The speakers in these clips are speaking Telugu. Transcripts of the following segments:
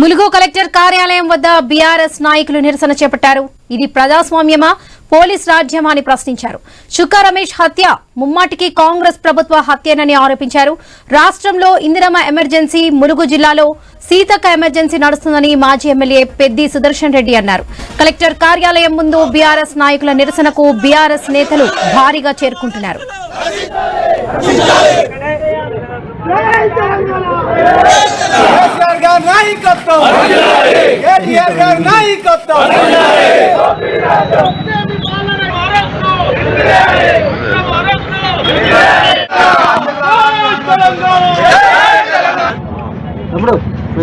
ములుగు కలెక్టర్ కార్యాలయం వద్ద బీఆర్ఎస్ నాయకులు నిరసన చేపట్టారు. ఇది ప్రజాస్వామ్యమా, పోలీస్ రాజ్యమా అని ప్రశ్నించారు. చుక్కా రమేష్ హత్య ముమ్మాటికి కాంగ్రెస్ ప్రభుత్వ హత్యేనని ఆరోపించారు. రాష్ట్రంలో ఇందిరమ్మ ఎమర్జెన్సీ, ములుగు జిల్లాలో సీతక్క ఎమర్జెన్సీ నడుస్తుందని మాజీ ఎమ్మెల్యే పెద్ది సుదర్శన్ రెడ్డి అన్నారు. కలెక్టర్ కార్యాలయం ముందు బీఆర్ఎస్ నాయకుల నిరసనకు బీఆర్ఎస్ నేతలు భారీగా చేరుకుంటున్నారు.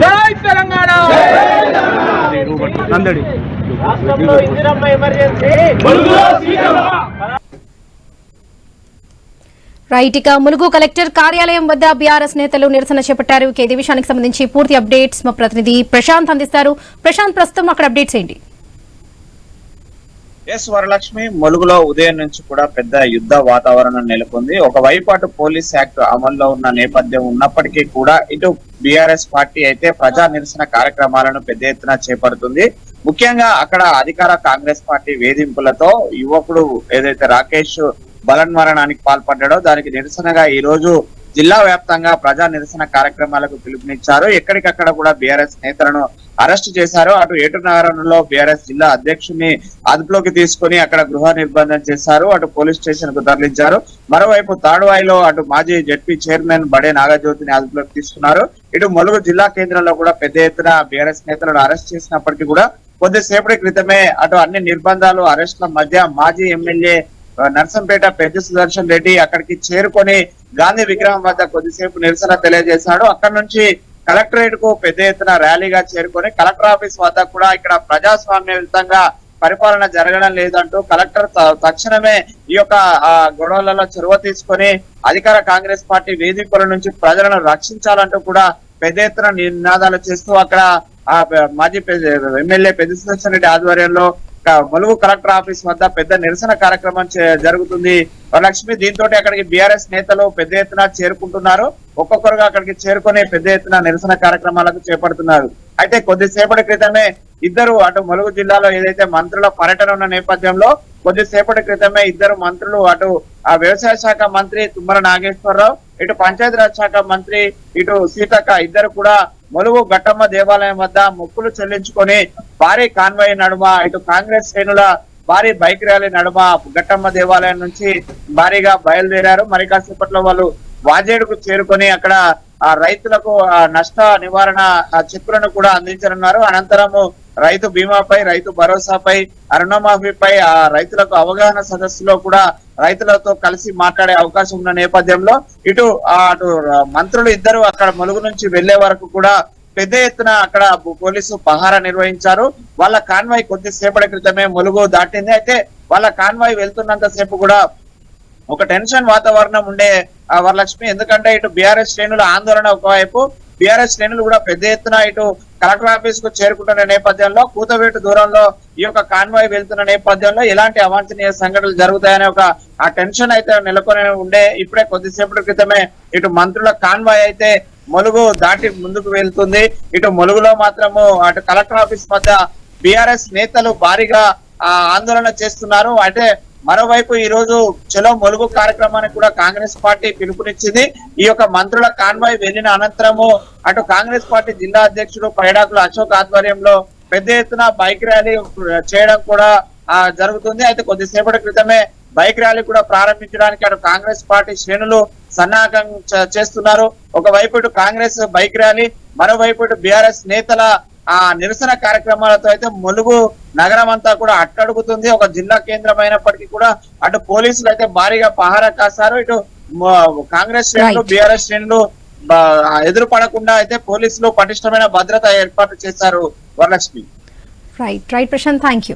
జై తెలంగాణ నందడి రాష్ట్రంలో ఇందిరమ్మ ఎమర్జెన్సీ రైట్. ఇక ములుగు కలెక్టర్ కార్యాలయం వద్ద బీఆర్ఎస్ నేతలు నిరసన చేపట్టారు. ఈ విషయానికి సంబంధించి పూర్తి అప్డేట్స్ మా ప్రతినిధి ప్రశాంత్ అందిస్తారు. ప్రశాంత్, ప్రస్తుతం అక్కడ అప్డేట్స్ ఏంటి? ఎస్ వరలక్ష్మి, ములుగులో ఉదయం నుంచి కూడా పెద్ద యుద్ధ వాతావరణం నెలకొంది. ఒకవైపు అటు పోలీస్ యాక్ట్ అమల్లో ఉన్న నేపథ్యం ఉన్నప్పటికీ కూడా ఇటు బీఆర్ఎస్ పార్టీ అయితే ప్రజా నిరసన కార్యక్రమాలను పెద్ద ఎత్తున చేపడుతుంది. ముఖ్యంగా అక్కడ అధికార కాంగ్రెస్ పార్టీ వేధింపులతో యువకుడు ఏదైతే రాకేష్ బలన్మరణానికి పాల్పడ్డాడో దానికి నిరసనగా ఈ రోజు జిల్లా వ్యాప్తంగా ప్రజా నిరసన కార్యక్రమాలకు పిలుపునిచ్చారు. ఎక్కడికక్కడ కూడా బీఆర్ఎస్ నేతలను అరెస్ట్ చేశారు. అటు ఏటునగరంలో బీఆర్ఎస్ జిల్లా అధ్యక్షుని అదుపులోకి తీసుకుని అక్కడ గృహ నిర్బంధం చేశారు. అటు పోలీస్ స్టేషన్ కు తరలించారు. మరోవైపు తాడువాయిలో అటు మాజీ జడ్పీ చైర్మన్ బడే నాగజ్యోతిని అదుపులోకి తీసుకున్నారు. ఇటు ములుగు జిల్లా కేంద్రంలో కూడా పెద్ద ఎత్తున బీఆర్ఎస్ నేతలను అరెస్ట్ చేసినప్పటికీ కూడా కొద్దిసేపటి క్రితమే అటు అన్ని నిర్బంధాలు అరెస్టుల మధ్య మాజీ ఎమ్మెల్యే నర్సంపేట పెద్ద సుదర్శన్ రెడ్డి అక్కడికి చేరుకొని గాంధీ విగ్రహం వద్ద కొద్దిసేపు నిరసన తెలియజేశాడు. అక్కడి నుంచి కలెక్టరేట్ కు పెద్ద ఎత్తున ర్యాలీగా చేరుకొని కలెక్టర్ ఆఫీస్ వద్ద కూడా ఇక్కడ ప్రజాస్వామ్యయుతంగా పరిపాలన జరగడం లేదంటూ కలెక్టర్ తక్షణమే ఈ యొక్క గొడవలలో చొరవ తీసుకొని అధికార కాంగ్రెస్ పార్టీ వేధింపుల నుంచి ప్రజలను రక్షించాలంటూ కూడా పెద్ద ఎత్తున నినాదాలు చేస్తూ అక్కడ మాజీ ఎమ్మెల్యే పెద్ద సుదర్శన్ రెడ్డి ఆధ్వర్యంలో ములుగు కలెక్టర్ ఆఫీస్ వద్ద పెద్ద నిరసన కార్యక్రమం జరుగుతుంది వరలక్ష్మి. దీంతో అక్కడికి బీఆర్ఎస్ నేతలు పెద్ద ఎత్తున చేరుకుంటున్నారు. ఒక్కొక్కరుగా అక్కడికి చేరుకుని పెద్ద ఎత్తున నిరసన కార్యక్రమాలకు చేపడుతున్నారు. అయితే కొద్దిసేపటి క్రితమే ఇద్దరు అటు ములుగు జిల్లాలో ఏదైతే మంత్రుల పర్యటన ఉన్న నేపథ్యంలో కొద్దిసేపటి క్రితమే ఇద్దరు మంత్రులు అటు వ్యవసాయ శాఖ మంత్రి తుమ్మల నాగేశ్వరరావు, ఇటు పంచాయతీరాజ్ శాఖ మంత్రి ఇటు సీతక్క ఇద్దరు కూడా ములుగు గట్టమ్మ దేవాలయం వద్ద మొక్కులు చెల్లించుకొని భారీ కాన్వాయ్ నడుమ ఇటు కాంగ్రెస్ శ్రేణుల భారీ బైక్ ర్యాలీ నడుమ గట్టమ్మ దేవాలయం నుంచి భారీగా బయలుదేరారు. మరి కాసేపట్లో వాళ్ళు వాజేడుకు చేరుకొని అక్కడ ఆ రైతులకు నష్ట నివారణ చెక్కులను కూడా అందించనున్నారు. అనంతరము రైతు బీమాపై, రైతు భరోసాపై, రుణమాఫీపై ఆ రైతులకు అవగాహన సదస్సులో కూడా రైతులతో కలిసి మాట్లాడే అవకాశం ఉన్న నేపథ్యంలో అటు మంత్రులు ఇద్దరు అక్కడ ములుగు నుంచి వెళ్లే వరకు కూడా పెద్ద ఎత్తున అక్కడ పోలీసు పహారా నిర్వహించారు. వాళ్ళ కాన్వాయ్ కొద్దిసేపటి క్రితమే ములుగు దాటింది. అయితే వాళ్ళ కాన్వాయ్ వెళ్తున్నంత సేపు కూడా ఒక టెన్షన్ వాతావరణం ఉండే వరలక్ష్మి. ఎందుకంటే ఇటు బీఆర్ఎస్ శ్రేణుల ఆందోళన ఒకవైపు, బీఆర్ఎస్ శ్రేణులు కూడా పెద్ద ఎత్తున ఇటు కలెక్టర్ ఆఫీస్ కు చేరుకుంటున్న నేపథ్యంలో కూతవేటు దూరంలో ఈ యొక్క కాన్వాయ్ వెళ్తున్న నేపథ్యంలో ఎలాంటి అవాంఛనీయ సంఘటనలు జరుగుతాయనే ఒక ఆ టెన్షన్ అయితే నెలకొని ఉండే. ఇప్పుడే కొద్దిసేపటి క్రితమే ఇటు మంత్రుల కాన్వాయ్ అయితే ములుగు దాటి ముందుకు వెళ్తుంది. ఇటు ములుగులో మాత్రము అటు కలెక్టర్ ఆఫీస్ వద్ద బీఆర్ఎస్ నేతలు భారీగా ఆందోళన చేస్తున్నారు. అంటే మరోవైపు ఈ రోజు చలో ములుగు కార్యక్రమానికి కూడా కాంగ్రెస్ పార్టీ పిలుపునిచ్చింది. ఈ యొక్క మంత్రుల కాన్వాయ్ వెళ్లిన అనంతరము అటు కాంగ్రెస్ పార్టీ జిల్లా అధ్యక్షుడు పైడాకుల అశోక్ ఆధ్వర్యంలో పెద్ద ఎత్తున బైక్ ర్యాలీ చేయడం కూడా జరుగుతుంది. అయితే కొద్దిసేపటి క్రితమే బైక్ ర్యాలీ కూడా ప్రారంభించడానికి అటు కాంగ్రెస్ పార్టీ శ్రేణులు సన్నాహం చేస్తున్నారు. ఒకవైపు ఇటు కాంగ్రెస్ బైక్ ర్యాలీ, మరోవైపు ఇటు బీఆర్ఎస్ నేతల నిరసన కార్యక్రమాలతో అయితే ములుగు నగరం అంతా కూడా అట్టడుగుతుంది. ఒక జిల్లా కేంద్రం అయినప్పటికీ కూడా అటు పోలీసులు అయితే భారీగా పహారా కాస్తారు. ఇటు కాంగ్రెస్ శ్రేణులు, బీఆర్ఎస్ శ్రేణులు ఎదురు పడకుండా అయితే పోలీసులు పటిష్టమైన భద్రత ఏర్పాటు చేశారు Varalakshmi. Right Prashant, thank you.